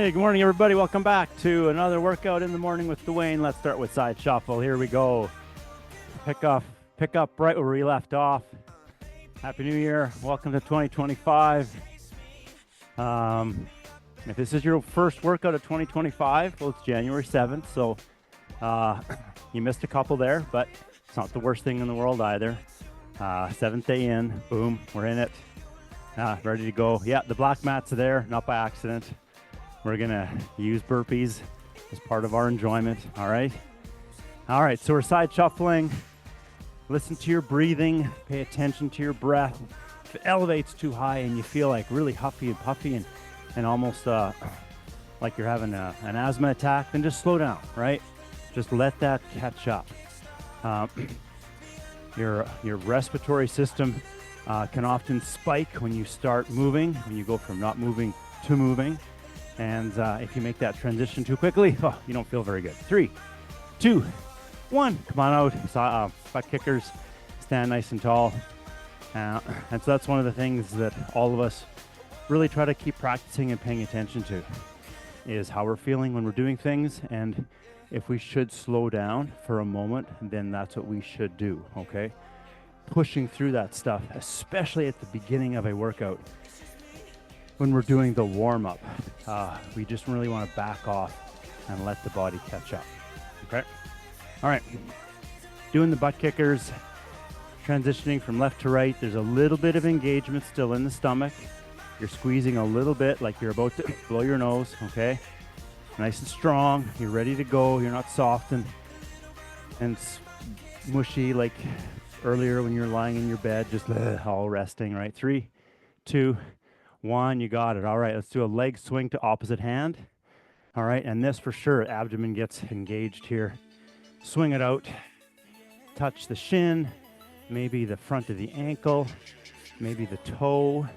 Hey, good morning, everybody. Welcome back to another workout in the morning with Duane. Let's start with side shuffle. Here we go. Pick up right where we left off. Happy New Year. Welcome to 2025. If this is your first workout of 2025, well, it's January 7th, so you missed a couple there, but it's not the worst thing in the world either. 7th day in, boom, we're in it. Ready to go. Yeah, the black mats are there, not by accident. We're gonna use burpees as part of our enjoyment, all right? All right, so we're side shuffling. Listen to your breathing, pay attention to your breath. If it elevates too high and you feel like really huffy and puffy and almost like you're having an asthma attack, then just slow down, right? Just let that catch up. Your respiratory system can often spike when you start moving, when you go from not moving to moving. And if you make that transition too quickly, you don't feel very good. 3, 2, 1. Come on out. Butt kickers. Stand nice and tall. And so that's one of the things that all of us really try to keep practicing and paying attention to, is how we're feeling when we're doing things. And if we should slow down for a moment, then that's what we should do, okay? Pushing through that stuff, especially at the beginning of a workout. When we're doing the warm-up, we just really want to back off and let the body catch up, okay? All right, doing the butt kickers, transitioning from left to right. There's a little bit of engagement still in the stomach. You're squeezing a little bit like you're about to blow your nose, okay? Nice and strong, you're ready to go. You're not soft and mushy like earlier when you're lying in your bed, just all resting, right? 3, 2, 1, you got it. All right, let's do a leg swing to opposite hand. All right, and this for sure, abdomen gets engaged here. Swing it out, touch the shin, maybe the front of the ankle, maybe the toe,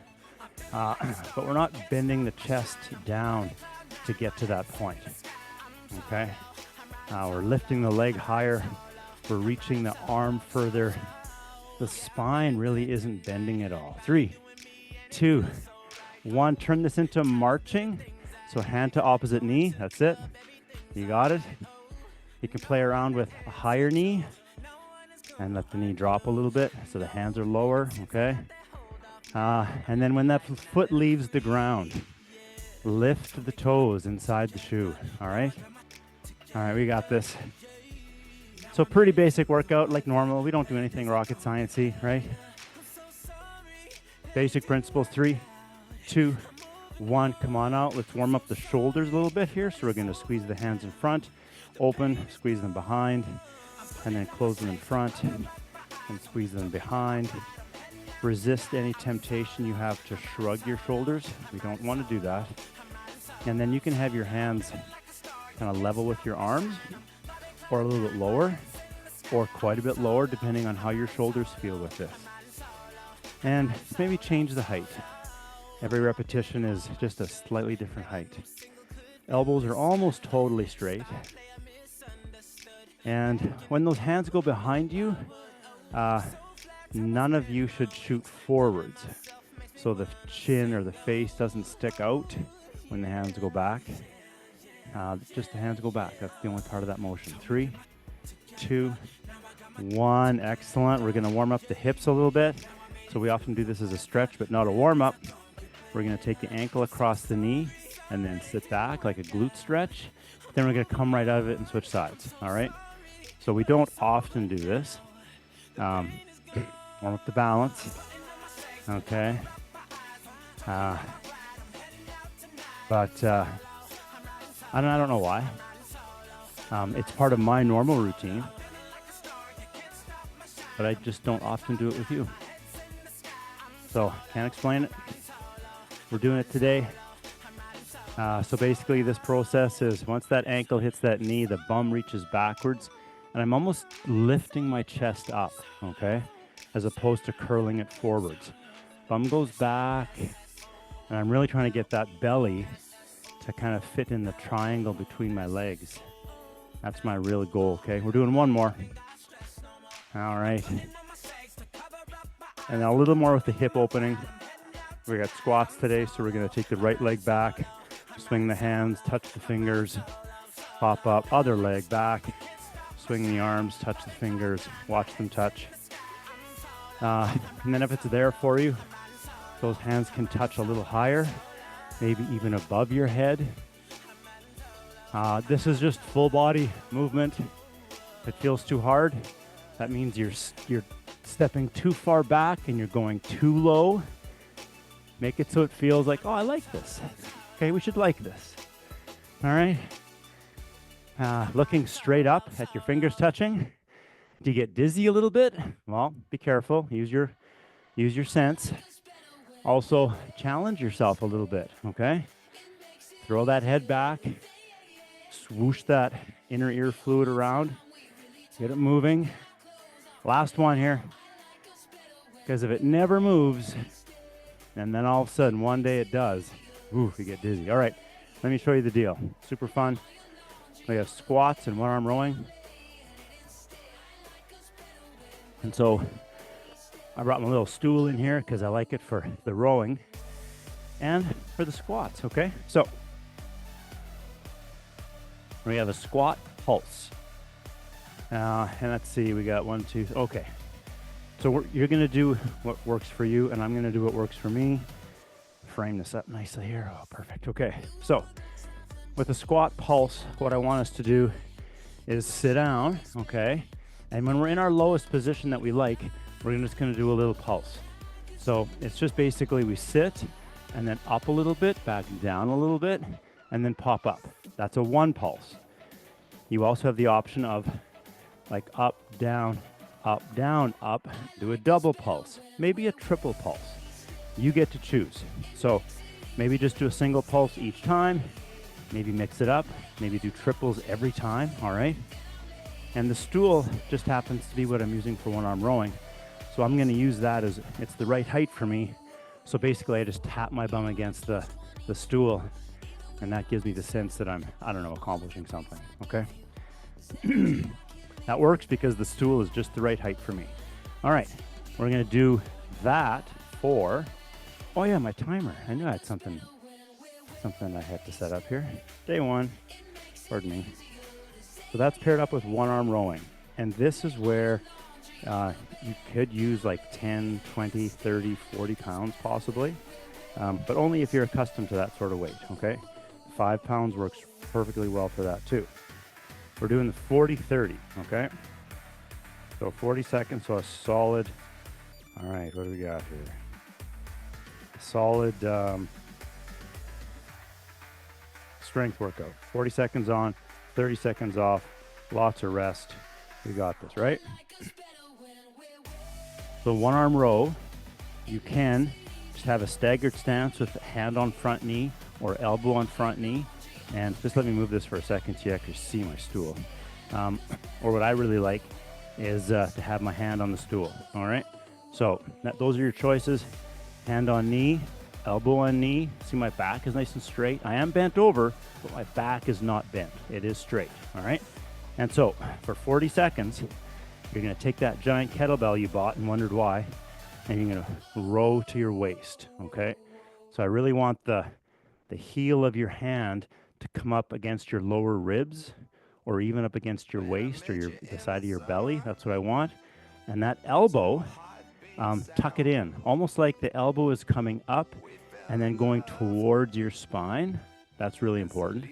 but we're not bending the chest down to get to that point, okay? We're lifting the leg higher, we're reaching the arm further. The spine really isn't bending at all. 3, 2, 1, turn this into marching. So hand to opposite knee, that's it. You got it. You can play around with a higher knee and let the knee drop a little bit so the hands are lower, okay? And then when that foot leaves the ground, lift the toes inside the shoe, all right? All right, we got this. So pretty basic workout like normal. We don't do anything rocket science-y, right? Basic principles, 3, 2, 1, come on out. Let's warm up the shoulders a little bit here. So we're going to squeeze the hands in front, open, squeeze them behind, and then close them in front and squeeze them behind. Resist any temptation you have to shrug your shoulders. We don't want to do that. And then you can have your hands kind of level with your arms, or a little bit lower, or quite a bit lower, depending on how your shoulders feel with this. And maybe change the height. Every repetition is just a slightly different height. Elbows are almost totally straight. And when those hands go behind you, none of you should shoot forwards. So the chin or the face doesn't stick out when the hands go back. Just the hands go back. That's the only part of that motion. 3, 2, 1. Excellent. We're going to warm up the hips a little bit. So we often do this as a stretch, but not a warm-up. We're going to take the ankle across the knee and then sit back like a glute stretch. Then we're going to come right out of it and switch sides, all right? So we don't often do this. Warm up the balance, okay? But I don't know why. It's part of my normal routine, but I just don't often do it with you. So can't explain it. We're doing it today. So basically this process is once that ankle hits that knee, the bum reaches backwards, and I'm almost lifting my chest up, okay? As opposed to curling it forwards. Bum goes back, and I'm really trying to get that belly to kind of fit in the triangle between my legs. That's my real goal, okay? We're doing one more. All right. And a little more with the hip opening. We got squats today, so we're going to take the right leg back, Swing the hands, touch the fingers, pop up, other leg back, swing the arms, touch the fingers, watch them touch. And then if it's there for you, those hands can touch a little higher, maybe even above your head. This is just full body movement. If it feels too hard, that means you're stepping too far back and you're going too low. Make it so it feels like, oh, I like this. Okay, we should like this. All right. Looking straight up at your fingers touching. Do you get dizzy a little bit? Well, be careful. Use your sense. Also, challenge yourself a little bit, okay? Throw that head back. Swoosh that inner ear fluid around. Get it moving. Last one here. Because if it never moves, and then all of a sudden, one day it does, ooh, you get dizzy. All right, let me show you the deal. Super fun. We have squats and one-arm rowing. And so I brought my little stool in here because I like it for the rowing and for the squats, okay? So we have a squat pulse. And let's see, we got 1, 2, okay. So you're gonna do what works for you and I'm gonna do what works for me. Frame this up nicely here. Oh, perfect, okay. So with a squat pulse, what I want us to do is sit down, okay? And when we're in our lowest position that we like, we're just gonna do a little pulse. So it's just basically we sit and then up a little bit, back down a little bit, and then pop up. That's a 1 pulse. You also have the option of like up, down, up, down, up, do a double pulse, maybe a triple pulse. You get to choose. So maybe just do a single pulse each time, maybe mix it up, maybe do triples every time, all right? And the stool just happens to be what I'm using for one-arm rowing. So I'm gonna use that as, it's the right height for me. So basically I just tap my bum against the stool and that gives me the sense that I'm, I don't know, accomplishing something, okay? That works because the stool is just the right height for me. All right, we're gonna do that for, oh yeah, my timer. I knew I had something I had to set up here. Day 1, pardon me. So that's paired up with one-arm rowing. And this is where you could use like 10, 20, 30, 40 pounds possibly, but only if you're accustomed to that sort of weight, okay? 5 pounds works perfectly well for that too. We're doing the 40-30, okay? So 40 seconds, so a solid, all right, what do we got here? Solid strength workout. 40 seconds on, 30 seconds off, lots of rest. We got this, right? So one-arm row, you can just have a staggered stance with hand on front knee or elbow on front knee. And just let me move this for a second so you actually see my stool. Or what I really like is to have my hand on the stool, all right? So those are your choices. Hand on knee, elbow on knee. See, my back is nice and straight. I am bent over, but my back is not bent. It is straight, all right? And so for 40 seconds, you're gonna take that giant kettlebell you bought and wondered why, and you're gonna row to your waist, okay? So I really want the heel of your hand to come up against your lower ribs or even up against your waist or the side of your belly. That's what I want. And that elbow, tuck it in, almost like the elbow is coming up and then going towards your spine. That's really important.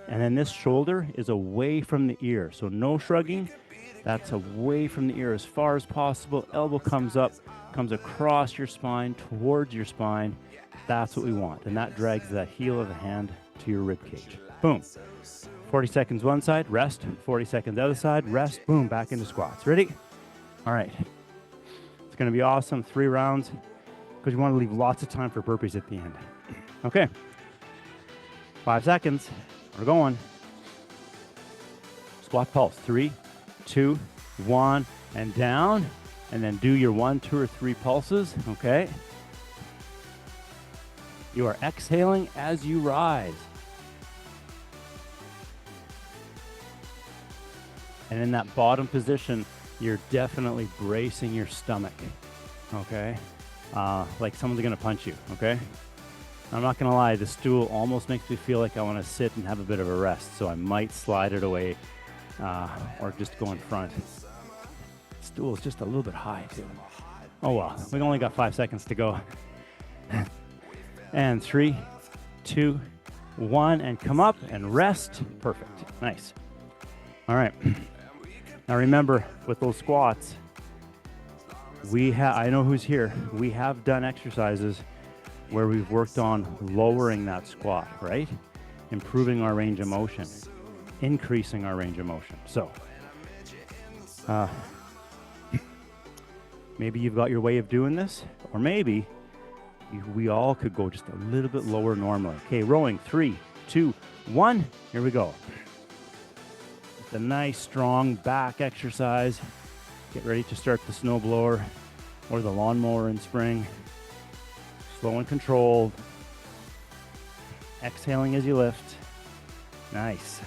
And then this shoulder is away from the ear. So no shrugging. That's away from the ear as far as possible. Elbow comes up, comes across your spine, towards your spine. That's what we want. And that drags that heel of the hand to your rib cage. Boom. 40 seconds one side, rest. 40 seconds other side, rest. Boom, back into squats. Ready? All right. It's going to be awesome. 3 rounds because you want to leave lots of time for burpees at the end. Okay. 5 seconds. We're going. Squat pulse. 3, 2, 1, and down. And then do your 1, 2, or 3 pulses. Okay. You are exhaling as you rise. And in that bottom position, you're definitely bracing your stomach, okay? Like someone's gonna punch you, okay? I'm not gonna lie, the stool almost makes me feel like I want to sit and have a bit of a rest, so I might slide it away or just go in front. The stool is just a little bit high too. Oh well, we only got 5 seconds to go. And 3, 2, 1, and come up and rest. Perfect. Nice. All right. Now remember, with those squats, I know who's here. We have done exercises where we've worked on lowering that squat, right? Improving our range of motion, increasing our range of motion. So, maybe you've got your way of doing this, or maybe we all could go just a little bit lower normally. Okay, rowing, 3, 2, 1, here we go. It's a nice, strong back exercise. Get ready to start the snowblower or the lawnmower in spring. Slow and controlled. Exhaling as you lift. Nice.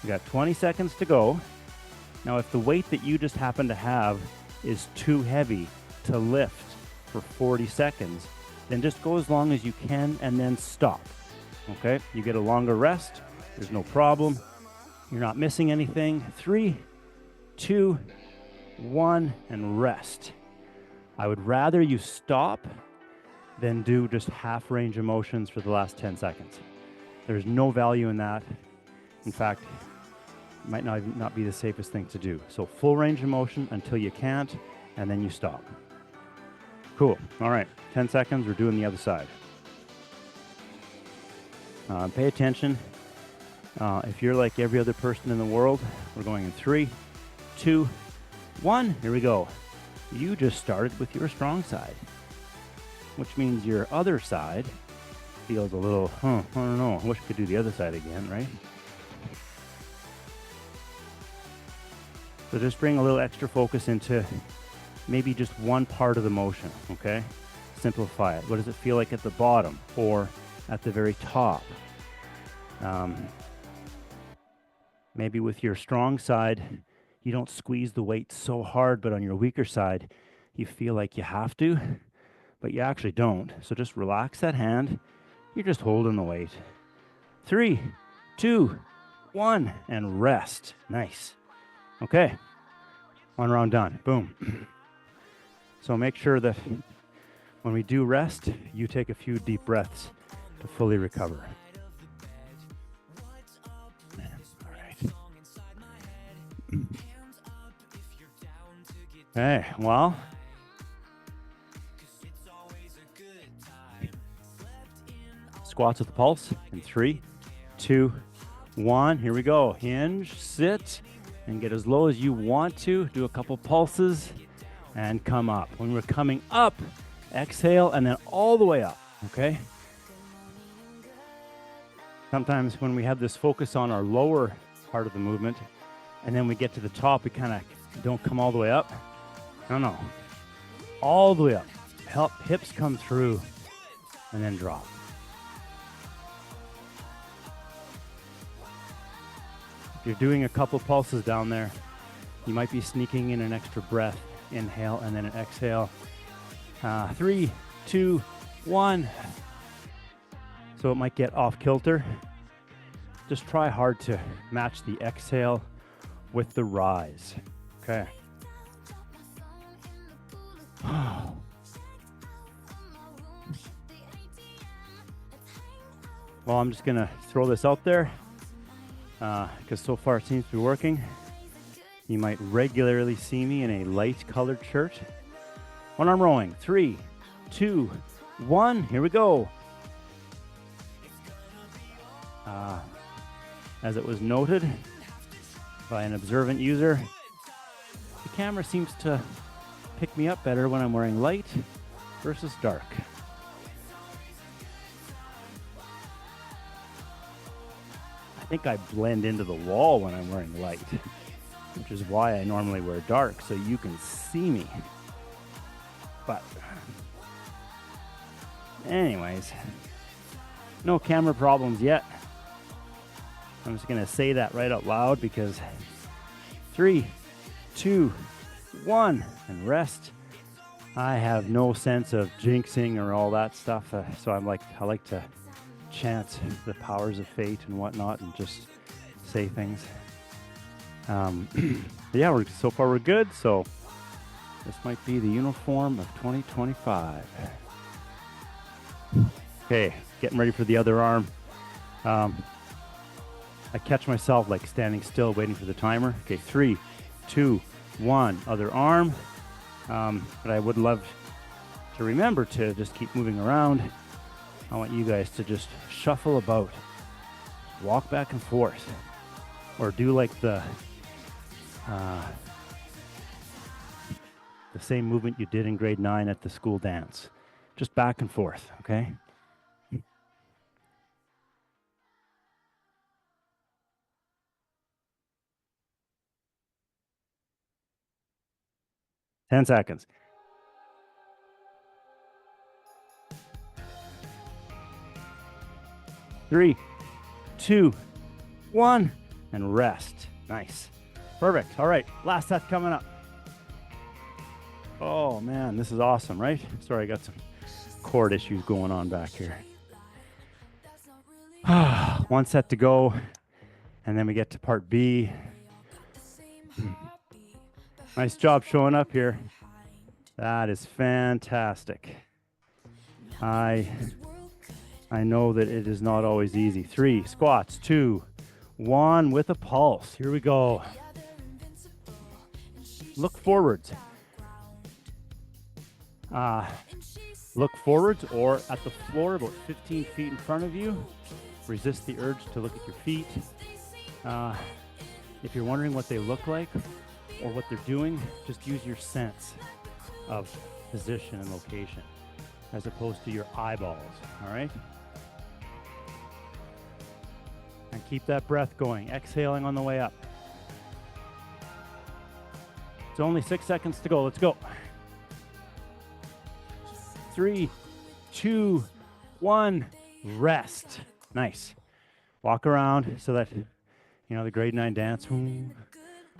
You got 20 seconds to go. Now, if the weight that you just happen to have is too heavy to lift for 40 seconds, then just go as long as you can and then stop. Okay? You get a longer rest. There's no problem. You're not missing anything. 3, 2, 1, and rest. I would rather you stop than do just half range of motions for the last 10 seconds. There's no value in that. In fact, it might not be the safest thing to do. So full range of motion until you can't, and then you stop. Cool. All right, 10 seconds, we're doing the other side. Pay attention. If you're like every other person in the world, we're going in 3, 2, 1, here we go. You just started with your strong side, which means your other side feels a little, I don't know, I wish I could do the other side again, right? So just bring a little extra focus into maybe just one part of the motion, okay? Simplify it. What does it feel like at the bottom or at the very top? Maybe with your strong side, you don't squeeze the weight so hard, but on your weaker side, you feel like you have to, but you actually don't. So just relax that hand. You're just holding the weight. 3, 2, 1, and rest. Nice. Okay. 1 round done. Boom. So make sure that when we do rest, you take a few deep breaths to fully recover. Okay, well, squats with the pulse in 3, 2, 1. Here we go. Hinge, sit, and get as low as you want to. Do a couple pulses and come up. When we're coming up, exhale and then all the way up, okay? Sometimes when we have this focus on our lower part of the movement and then we get to the top, we kind of don't come all the way up. No. All the way up. Help hips come through and then drop. If you're doing a couple pulses down there, you might be sneaking in an extra breath. Inhale and then an exhale. 3, 2, 1. So it might get off kilter. Just try hard to match the exhale with the rise. Okay. Well, I'm just going to throw this out there because so far it seems to be working. You might regularly see me in a light colored shirt. When I'm rowing, 3, 2, 1, here we go. As it was noted by an observant user, the camera seems to pick me up better when I'm wearing light versus dark. I think I blend into the wall when I'm wearing light, which is why I normally wear dark, so you can see me. But anyways, no camera problems yet. I'm just going to say that right out loud because 3, 2, 1, and rest. I have no sense of jinxing or all that stuff, so I like to chant the powers of fate and whatnot, and just say things. Yeah, so far we're good. So this might be the uniform of 2025. Okay, getting ready for the other arm. I catch myself like standing still, waiting for the timer. Okay, 3, 2, 1, other arm. But I would love to remember to just keep moving around. I want you guys to just shuffle about, walk back and forth, or do like the same movement you did in grade 9 at the school dance. Just back and forth, okay? Ten seconds. 3, 2, 1, and rest. Nice. Perfect. All right, last set coming up. Oh man, this is awesome, right? Sorry, I got some cord issues going on back here. One set to go, and then we get to part B. Nice job showing up here. That is fantastic. I know that it is not always easy. 3 squats, 2, 1 with a pulse. Here we go. Look forwards. Look forwards or at the floor about 15 feet in front of you. Resist the urge to look at your feet. If you're wondering what they look like or what they're doing, just use your sense of position and location as opposed to your eyeballs, all right? And keep that breath going, exhaling on the way up. It's only 6 seconds to go. Let's go. 3, 2, 1, rest. Nice. Walk around so that, the grade 9 dance,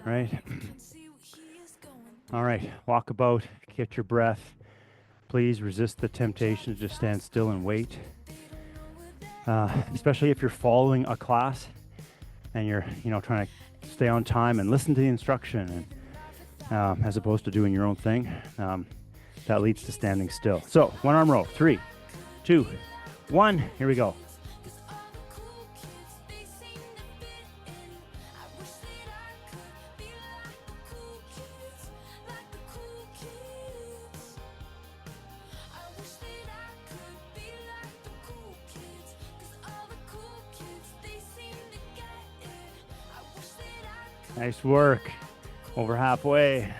right? All right, walk about, get your breath. Please resist the temptation to just stand still and wait. Especially if you're following a class and you're, trying to stay on time and listen to the instruction, and as opposed to doing your own thing. That leads to standing still. So, one arm row. 3, 2, 1. Here we go. Nice work. Over halfway.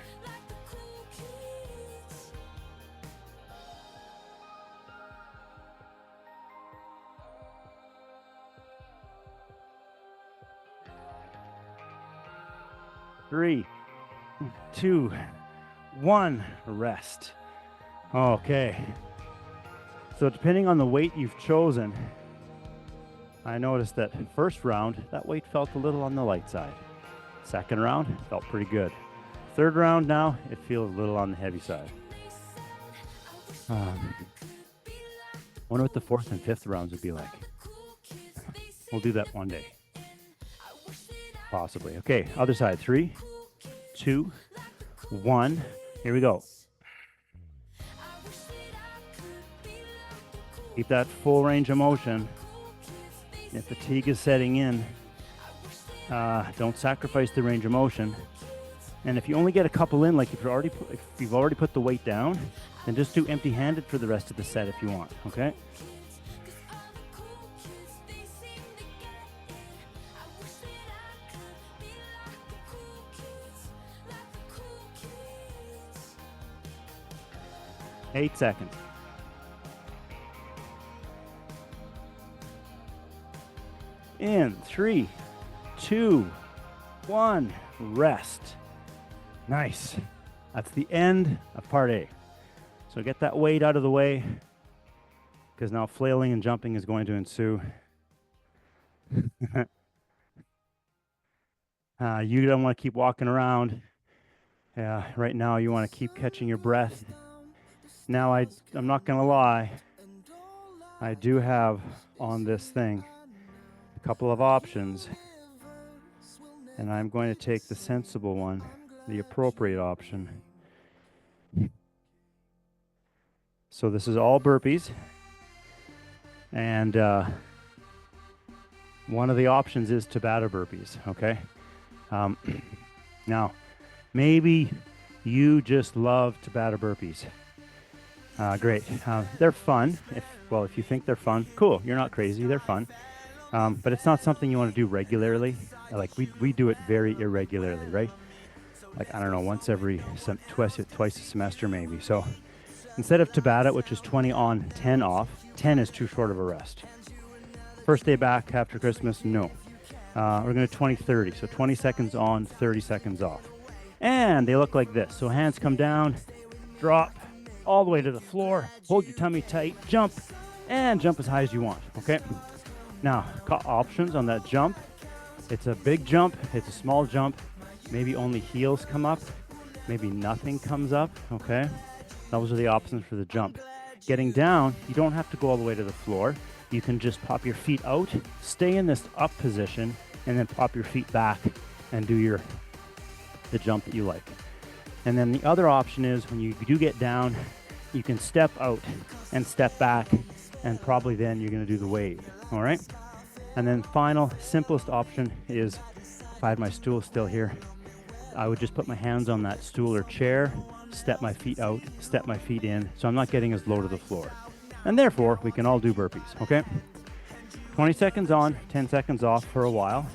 Three, 2, 1, rest. Okay. So depending on the weight you've chosen, I noticed that first round, that weight felt a little on the light side. Second round, felt pretty good. Third round now, it feels a little on the heavy side. Wonder what the fourth and fifth rounds would be like. We'll do that one day. Possibly. Okay, other side. 3, 2, 1. Here we go. Keep that full range of motion. If fatigue is setting in, don't sacrifice the range of motion. And if you only get a couple in, like if you've already put the weight down, then just do empty-handed for the rest of the set if you want. Okay. Eight seconds. In 3, 2, 1, rest. Nice. That's the end of part A. So get that weight out of the way, because now flailing and jumping is going to ensue. You don't want to keep walking around. Right now you want to keep catching your breath. Now I'm not gonna lie, I do have on this thing a couple of options, and I'm going to take the sensible one, the appropriate option. So this is all burpees, and one of the options is Tabata burpees, okay? Now, maybe you just love Tabata burpees. Great. They're fun. If you think they're fun, cool. You're not crazy. They're fun. But it's not something you want to do regularly. Like we do it very irregularly, right? Like, I don't know, once every twice a semester maybe. So instead of Tabata, which is 20 on, 10 off, 10 is too short of a rest. First day back after Christmas, no. We're going to 20-30. So 20 seconds on, 30 seconds off. And they look like this. So hands come down, drop all the way to the floor, hold your tummy tight, jump, and jump as high as you want, okay? Now, options on that jump. It's a big jump, it's a small jump, maybe only heels come up, maybe nothing comes up, okay? Those are the options for the jump. Getting down, you don't have to go all the way to the floor. You can just pop your feet out, stay in this up position, and then pop your feet back and do the jump that you like. And then the other option is when you do get down, you can step out and step back, and probably then you're going to do the wave, all right? And then final, simplest option is, if I had my stool still here, I would just put my hands on that stool or chair, step my feet out, step my feet in, so I'm not getting as low to the floor. And therefore, we can all do burpees, okay? 20 seconds on, 10 seconds off for a while.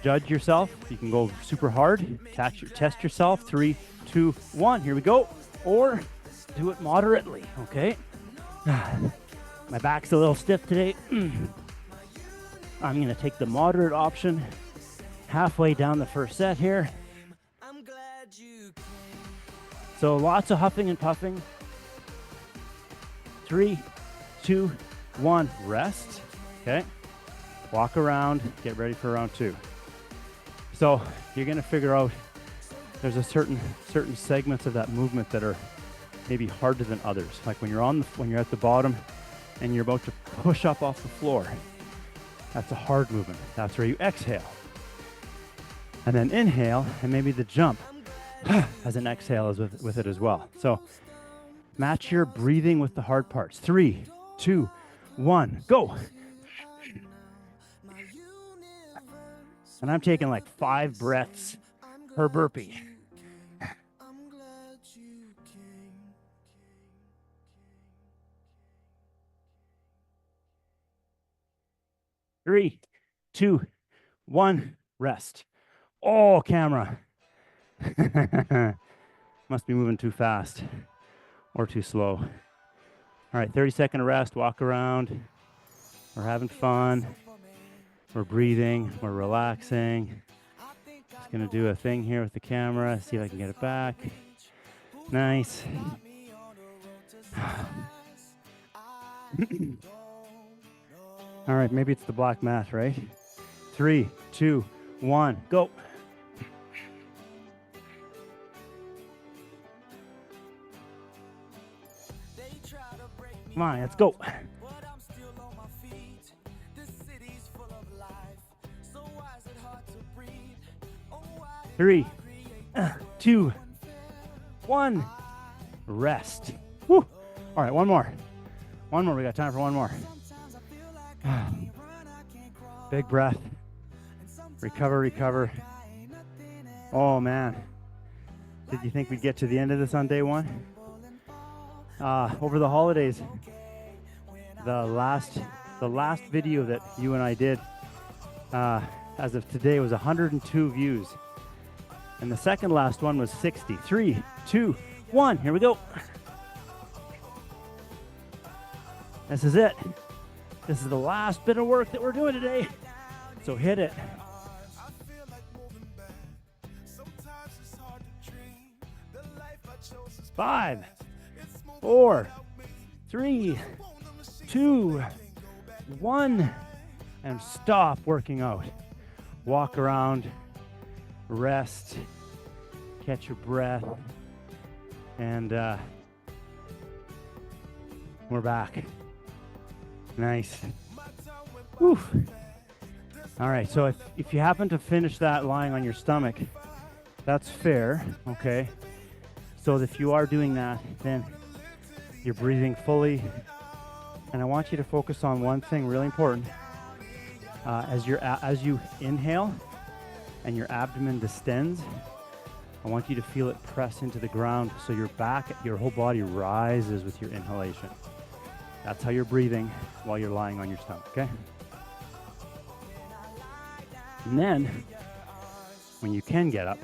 Judge yourself. You can go super hard. Test yourself. 3, 2, 1. Here we go. Or do it moderately, okay? My back's a little stiff today. I'm going to take the moderate option halfway down the first set here. So lots of huffing and puffing. 3, 2, 1. Rest. Okay. Walk around. Get ready for round 2. So you're going to figure out there's a certain segments of that movement that are maybe harder than others. Like when you're at the bottom and you're about to push up off the floor. That's a hard movement. That's where you exhale. And then inhale, and maybe the jump as an exhale is with it as well. So match your breathing with the hard parts. 3, 2, 1, go. And I'm taking like 5 breaths per burpee. 3, 2, 1, rest. Oh, camera. Must be moving too fast or too slow. All right, 30-second rest, walk around. We're having fun. We're breathing, we're relaxing. Just gonna do a thing here with the camera, see if I can get it back. Nice. All right, maybe it's the black mat, right? 3, 2, 1, go. Come on, let's go. 3, 2, 1, rest. Woo. All right, one more. We got time for one more. Big breath. Recover. Oh man. Did you think we'd get to the end of this on day 1? Over the holidays, the last video that you and I did, as of today, was 102 views. And the second last one was 60. 3, 2, 1, here we go. This is it. This is the last bit of work that we're doing today. So hit it. 5, 4, 3, 2, 1, and stop working out. Walk around, rest, catch your breath, and we're back. Nice. Whew. All right, so if you happen to finish that lying on your stomach, that's fair, okay? So if you are doing that, then you're breathing fully. And I want you to focus on one thing really important. As you inhale and your abdomen distends, I want you to feel it press into the ground so your whole body rises with your inhalation. That's how you're breathing while you're lying on your stomach, okay? And then, when you can get up,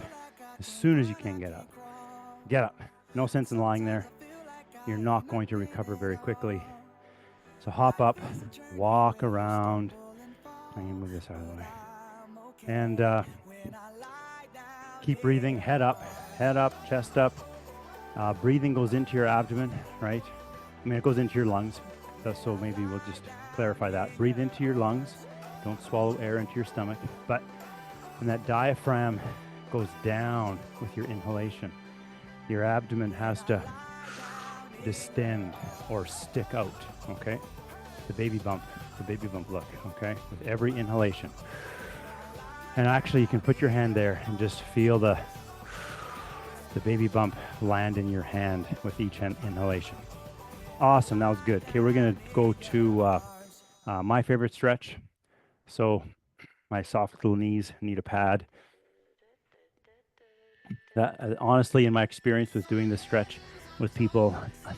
as soon as you can get up. No sense in lying there. You're not going to recover very quickly. So hop up, walk around. I'm going to move this out of the way. And keep breathing, head up, chest up. Breathing goes into your abdomen, right? I mean, it goes into your lungs. So maybe we'll just clarify that. Breathe into your lungs. Don't swallow air into your stomach. But when that diaphragm goes down with your inhalation, your abdomen has to distend or stick out, okay? The baby bump look, okay? With every inhalation. And actually, you can put your hand there and just feel the baby bump land in your hand with each inhalation. Awesome, that was good. Okay, we're gonna go to my favorite stretch. So my soft little knees need a pad. That, honestly, in my experience with doing this stretch with people, I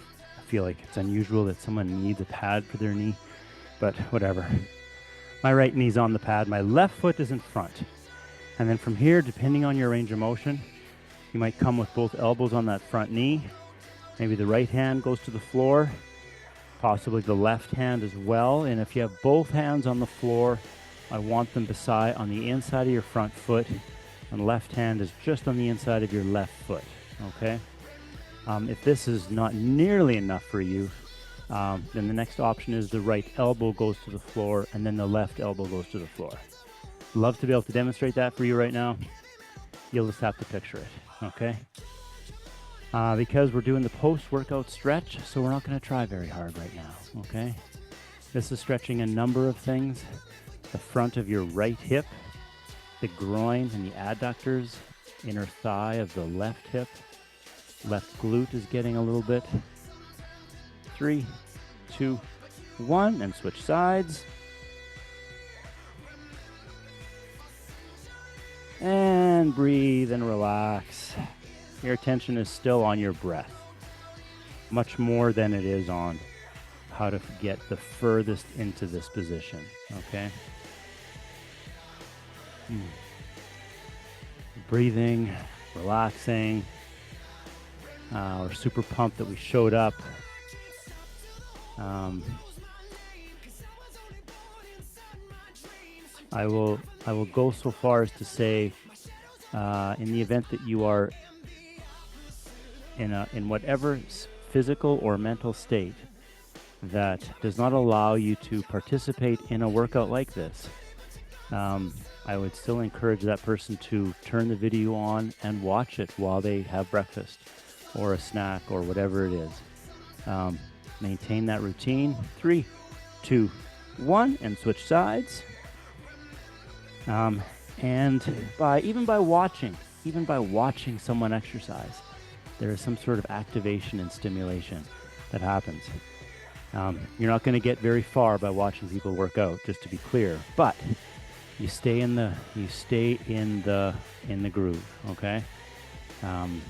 feel like it's unusual that someone needs a pad for their knee, but whatever. My right knee's on the pad, my left foot is in front. And then from here, depending on your range of motion, you might come with both elbows on that front knee. Maybe the right hand goes to the floor, possibly the left hand as well. And if you have both hands on the floor, I want them on the inside of your front foot, and left hand is just on the inside of your left foot, okay? If this is not nearly enough for you, then the next option is the right elbow goes to the floor, and then the left elbow goes to the floor. Love to be able to demonstrate that for you right now. You'll just have to picture it, okay? Because we're doing the post-workout stretch, so we're not going to try very hard right now, okay? This is stretching a number of things. The front of your right hip, the groin and the adductors, inner thigh of the left hip, left glute is getting a little bit. 3, 2, 1, and switch sides. And breathe and relax. Your attention is still on your breath, much more than it is on how to get the furthest into this position, okay? Breathing, relaxing. We're super pumped that we showed up. I will go so far as to say, in the event that you are in whatever physical or mental state that does not allow you to participate in a workout like this, I would still encourage that person to turn the video on and watch it while they have breakfast or a snack or whatever it is. Maintain that routine. 3, 2, 1, and switch sides. And even by watching someone exercise, there is some sort of activation and stimulation that happens. You're not going to get very far by watching people work out, just to be clear, but you stay in the groove, okay? And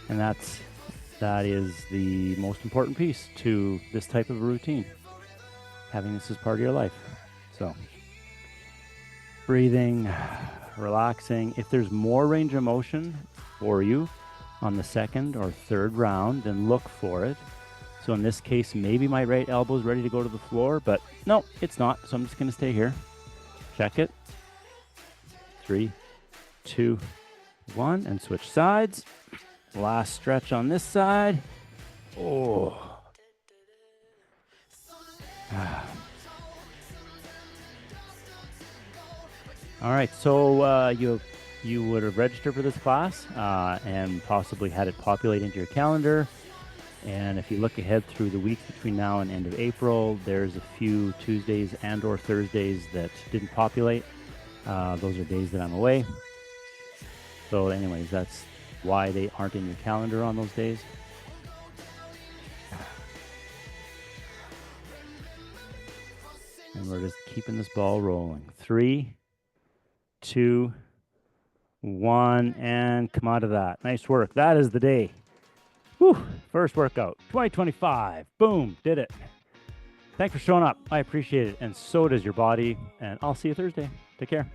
that is the most important piece to this type of a routine, having this as part of your life. So breathing, relaxing. If there's more range of motion for you on the second or third round, then look for it. So in this case, maybe my right elbow is ready to go to the floor, but no, it's not. So I'm just going to stay here. Check it. 3, 2, 1, and switch sides. Last stretch on this side. Oh. All right, so you would have registered for this class and possibly had it populate into your calendar. And if you look ahead through the weeks between now and end of April, there's a few Tuesdays and or Thursdays that didn't populate. Those are days that I'm away. So anyways, that's why they aren't in your calendar on those days. And we're just keeping this ball rolling. 3, 2, 1, and come out of that. Nice work. That is the day. Whew. First workout, 2025. Boom, did it. Thanks for showing up. I appreciate it. And so does your body. And I'll see you Thursday. Take care.